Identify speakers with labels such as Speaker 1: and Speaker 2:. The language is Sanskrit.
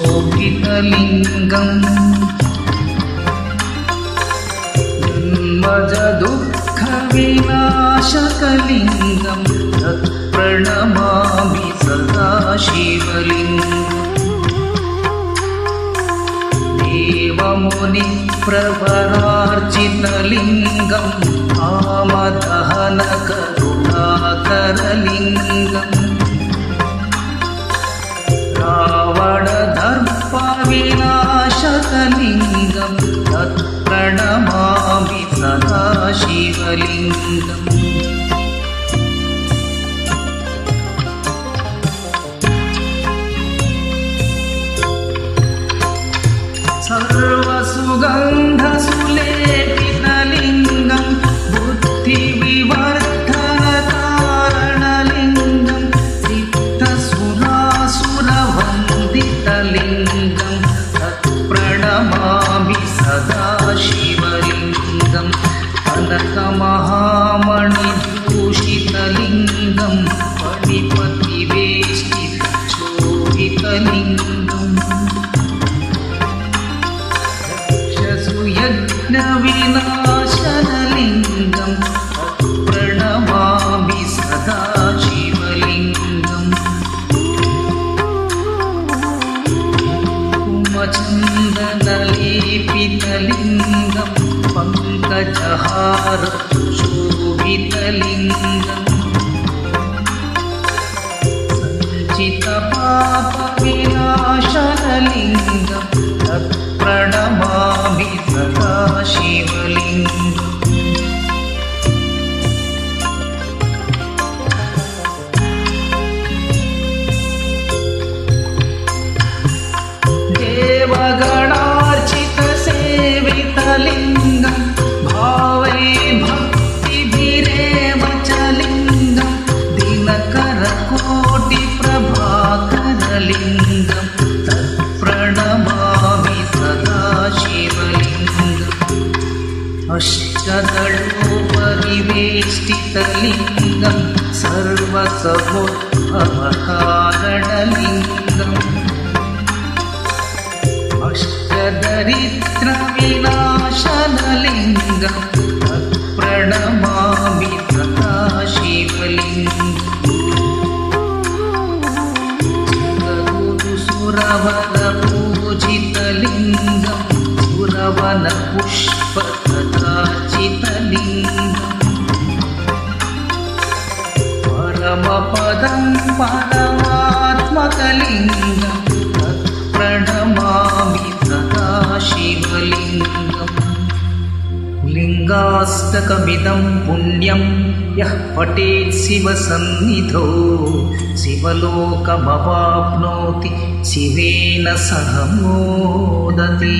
Speaker 1: शोभितलिङ्गम् जन्मज-दुःखविनाशकलिङ्गं तत्प्रणमामि सदा शिवलिङ्गम् देवमुनिप्रवरार्चितलिङ्गं कामदहनकरुणाकरलिङ्गम् रावणदर्पविनाशकलिङ्गं तत्प्रणमामि सदा शिवलिङ्गम् सर्वसुगन्धसुलेपितलिङ्गं बुद्धिविवर्धनकारणलिङ्गं सिद्धसुरासुरवन्दितलिङ्गं तत्प्रणमामि सदा शिवलिङ्गं कनकमहामणिभूषितलिङ्गं फणिपतिवेष्टितशोभितलिङ्गम् यज्ञविनाशनलिङ्गं प्रणमामि सदा शिवलिङ्गम् कुमचन्दनलेपितलिङ्गं पङ्कजहारशोभितलिङ्गम् सञ्चितपापविनाशनलिङ्गं तत्प्रणमामि सदा शिवलिङ्गम् देवगणार्चितसेवितलिङ्गं भावै भक्तिभिरेव च लिङ्गं दिनकरकोटिप्रभाकरलिङ्गं तत्प्रणमामि सदा शिवलिङ्गम् अष्टदलोपरिवेष्टितलिङ्गं सर्वसमुद्भवकारणलिङ्गम् अष्टदरिद्रविनाशनलिङ्गं तत्प्रणमामि सदा शिवलिङ्गम् सुरवरपूजितलिङ्गं सुरवनपुष्पकदाचितलिङ्गम् परमपदं परमात्मकलिङ्गं तत्प्रणमामि सदा शिवलिङ्गम् लिङ्गाष्टकमिदं पुण्यं यः पठेत् शिवसन्निधौ शिवलोकमवाप्नोति शिवेन सह मोदति।